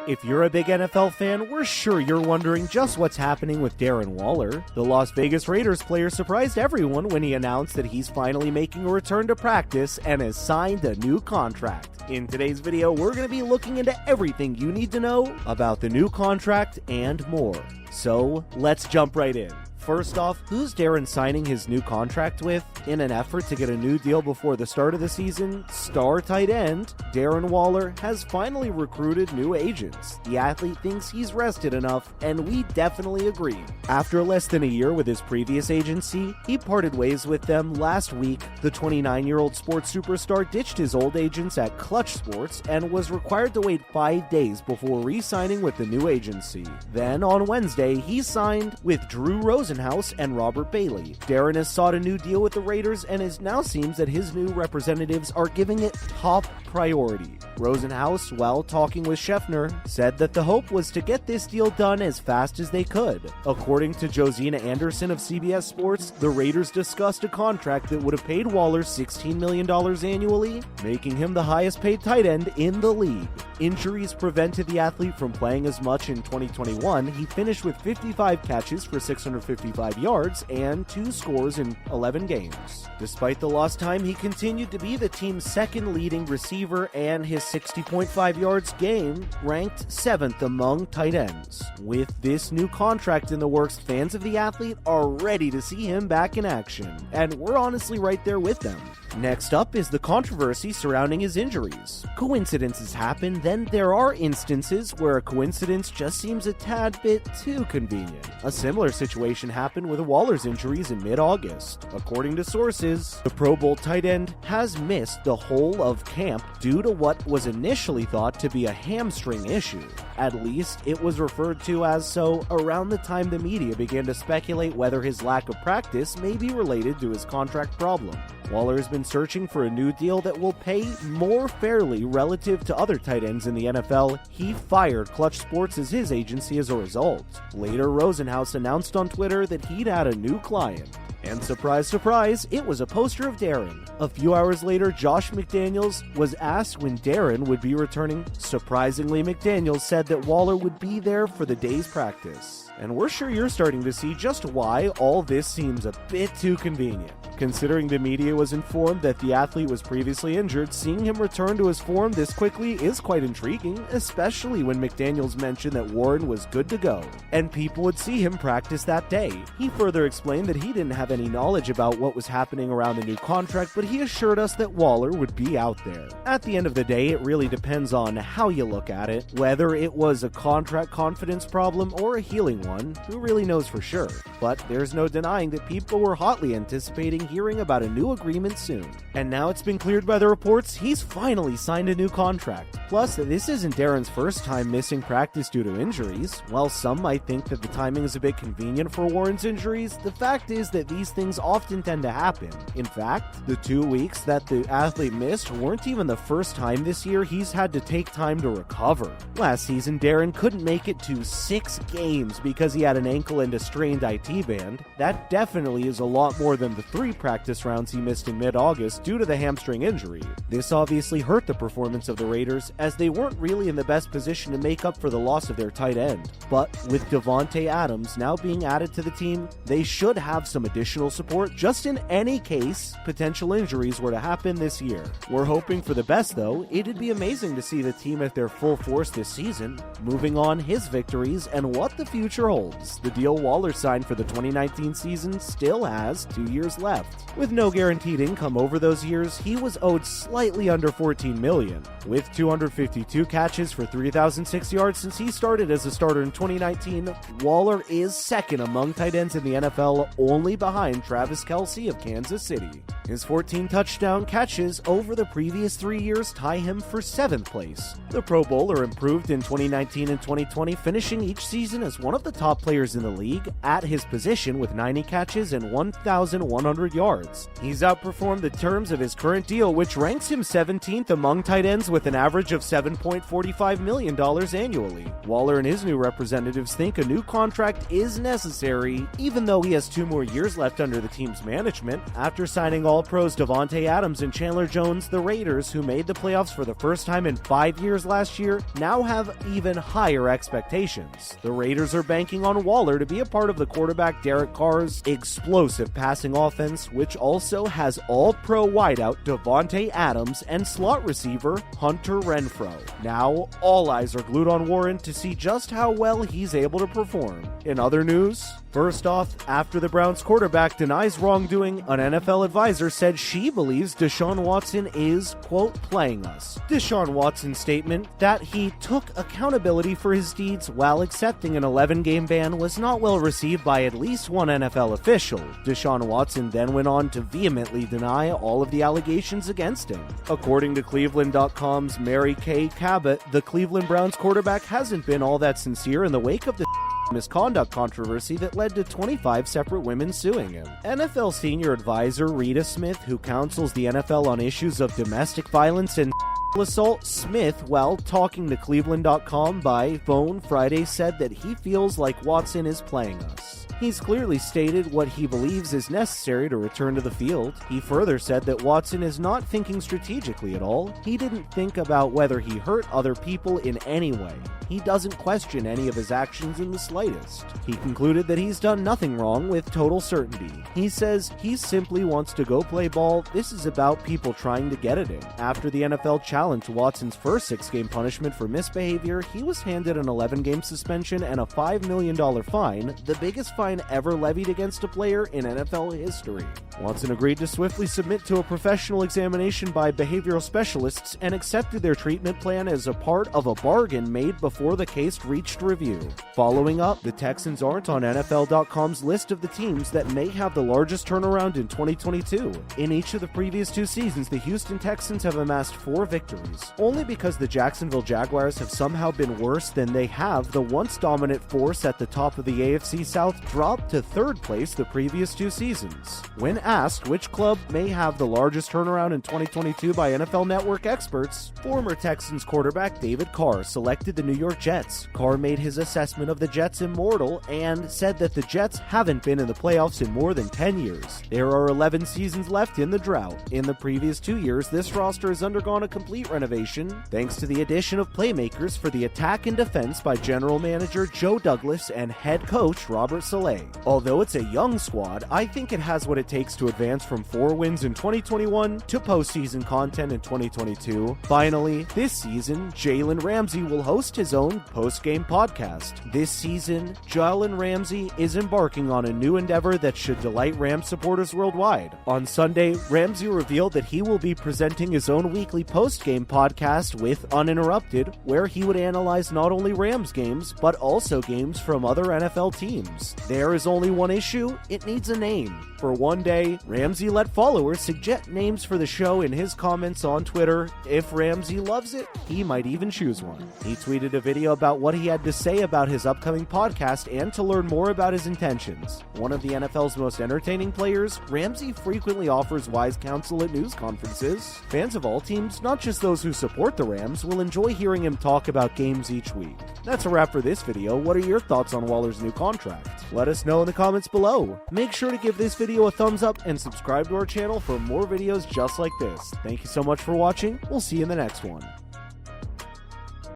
If you're a big NFL fan, we're sure you're wondering just what's happening with Darren Waller. The Las Vegas Raiders player surprised everyone when he announced that he's finally making a return to practice and has signed a new contract. In today's video, we're going to be looking into everything you need to know about the new contract and more. So, let's jump right in. First off, who's Darren signing his new contract with? In an effort to get a new deal before the start of the season, star tight end Darren Waller has finally recruited new agents. The athlete thinks he's rested enough, and we definitely agree. After less than a year with his previous agency, he parted ways with them last week. The 29-year-old sports superstar ditched his old agents at Klutch Sports and was required to wait 5 days before re-signing with the new agency. Then, on Wednesday, he signed with Rosenhaus and Robert Bailey. Darren has sought a new deal with the Raiders, and it now seems that his new representatives are giving it top priority. Rosenhaus, while talking with Scheffner, said that the hope was to get this deal done as fast as they could. According to Josina Anderson of CBS Sports, the Raiders discussed a contract that would have paid Waller $16 million annually, making him the highest paid tight end in the league. Injuries prevented the athlete from playing as much in 2021. He finished with 55 catches for 655 yards and 2 scores in 11 games. Despite the lost time, he continued to be the team's second leading receiver, and his 60.5 yards game ranked 7th among tight ends. With this new contract in the works, fans of the athlete are ready to see him back in action, and we're honestly right there with them. Next up is the controversy surrounding his injuries. Coincidences happen, then there are instances where a coincidence just seems a tad bit too convenient. A similar situation happened with Waller's injuries in mid-August. According to sources, the Pro Bowl tight end has missed the whole of camp due to what was initially thought to be a hamstring issue. At least it was referred to as so around the time the media began to speculate whether his lack of practice may be related to his contract problem. Waller has been searching for a new deal that will pay more fairly relative to other tight ends in the NFL. He fired Klutch Sports as his agency as a result. Later, Rosenhaus announced on Twitter that he'd had a new client. And surprise, surprise, it was a poster of Darren. A few hours later, Josh McDaniels was asked when Darren would be returning. Surprisingly, McDaniels said that Waller would be there for the day's practice. And we're sure you're starting to see just why all this seems a bit too convenient. Considering the media was informed that the athlete was previously injured, seeing him return to his form this quickly is quite intriguing, especially when McDaniels mentioned that Warren was good to go, and people would see him practice that day. He further explained that he didn't have any knowledge about what was happening around the new contract, but he assured us that Waller would be out there. At the end of the day, it really depends on how you look at it, whether it was a contract confidence problem or a healing one, who really knows for sure. But there's no denying that people were hotly anticipating hearing about a new agreement soon. And now it's been cleared by the reports he's finally signed a new contract. Plus, this isn't Darren's first time missing practice due to injuries. While some might think that the timing is a bit convenient for Warren's injuries, the fact is that these things often tend to happen. In fact, the 2 weeks that the athlete missed weren't even the first time this year he's had to take time to recover. Last season, Darren couldn't make it to 6 games because he had an ankle and a strained IT band. That definitely is a lot more than the 3 practice rounds he missed in mid-August due to the hamstring injury. This obviously hurt the performance of the Raiders, as they weren't really in the best position to make up for the loss of their tight end. But with Davante Adams now being added to the team, they should have some additional support just in any case potential injuries were to happen this year. We're hoping for the best though. It'd be amazing to see the team at their full force this season. Moving on, his victories and what the future holds. The deal Waller signed for the 2019 season still has 2 years left. With no guaranteed income over those years, he was owed slightly under $14 million. With 252 catches for 3,006 yards since he started as a starter in 2019, Waller is second among tight ends in the NFL, only behind Travis Kelce of Kansas City. His 14 touchdown catches over the previous 3 years tie him for 7th place. The Pro Bowler improved in 2019 and 2020, finishing each season as one of the top players in the league at his position with 90 catches and 1,100 yards. He's outperformed the terms of his current deal, which ranks him 17th among tight ends with an average of $7.45 million annually. Waller and his new representatives think a new contract is necessary, even though he has 2 more years left under the team's management. After signing All-Pros Davante Adams and Chandler Jones, the Raiders, who made the playoffs for the first time in 5 years last year, now have even higher expectations. The Raiders are banking on Waller to be a part of the quarterback Derek Carr's explosive passing offense, which also has All-Pro wideout Davante Adams and slot receiver Hunter Renfrow. Now, all eyes are glued on Warren to see just how well he's able to perform. In other news, first off, after the Browns quarterback denies wrongdoing, an NFL advisor said she believes Deshaun Watson is, quote, playing us. Deshaun Watson's statement that he took accountability for his deeds while accepting an 11-game ban was not well received by at least one NFL official. Deshaun Watson then went on to vehemently deny all of the allegations against him. According to Cleveland.com's Mary Kay Cabot, the Cleveland Browns quarterback hasn't been all that sincere in the wake of the misconduct controversy that led to 25 separate women suing him. NFL senior advisor Rita Smith, who counsels the NFL on issues of domestic violence and assault, Smith, while talking to Cleveland.com by phone Friday, said that he feels like Watson is playing us. He's clearly stated what he believes is necessary to return to the field. He further said that Watson is not thinking strategically at all. He didn't think about whether he hurt other people in any way. He doesn't question any of his actions in the slightest. He concluded that he's done nothing wrong with total certainty. He says he simply wants to go play ball. This is about people trying to get at him. After the NFL challenged Watson's first 6-game punishment for misbehavior, he was handed an 11-game suspension and a $5 million fine, the biggest fine ever levied against a player in NFL history. Watson agreed to swiftly submit to a professional examination by behavioral specialists and accepted their treatment plan as a part of a bargain made before the case reached review. Following up, the Texans aren't on NFL.com's list of the teams that may have the largest turnaround in 2022. In each of the previous 2 seasons, the Houston Texans have amassed 4 victories, only because the Jacksonville Jaguars have somehow been worse than they have. The once dominant force at the top of the AFC South dropped to 3rd place the previous 2 seasons. When asked which club may have the largest turnaround in 2022 by NFL Network experts, former Texans quarterback David Carr selected the New York Jets. Carr made his assessment of the Jets immortal and said that the Jets haven't been in the playoffs in more than 10 years. There are 11 seasons left in the drought. In the previous 2 years, this roster has undergone a complete renovation thanks to the addition of playmakers for the attack and defense by general manager Joe Douglas and head coach Robert Saleh. Although it's a young squad, I think it has what it takes to advance from 4 wins in 2021 to postseason content in 2022. Finally, this season, Jalen Ramsey will host his own post-game podcast. This season, Jalen Ramsey is embarking on a new endeavor that should delight Rams supporters worldwide. On Sunday, Ramsey revealed that he will be presenting his own weekly post-game podcast with Uninterrupted, where he would analyze not only Rams games, but also games from other NFL teams. There is only one issue: it needs a name. For one day, Ramsey let followers suggest names for the show in his comments on Twitter. If Ramsey loves it, he might even choose one. He tweeted a video about what he had to say about his upcoming podcast and to learn more about his intentions. One of the NFL's most entertaining players, Ramsey frequently offers wise counsel at news conferences. Fans of all teams, not just those who support the Rams, will enjoy hearing him talk about games each week. That's a wrap for this video. What are your thoughts on Waller's new contract? Let us know in the comments below. Make sure to give this video a thumbs up and subscribe to our channel for more videos just like this. Thank you so much for watching. We'll see you in the next one.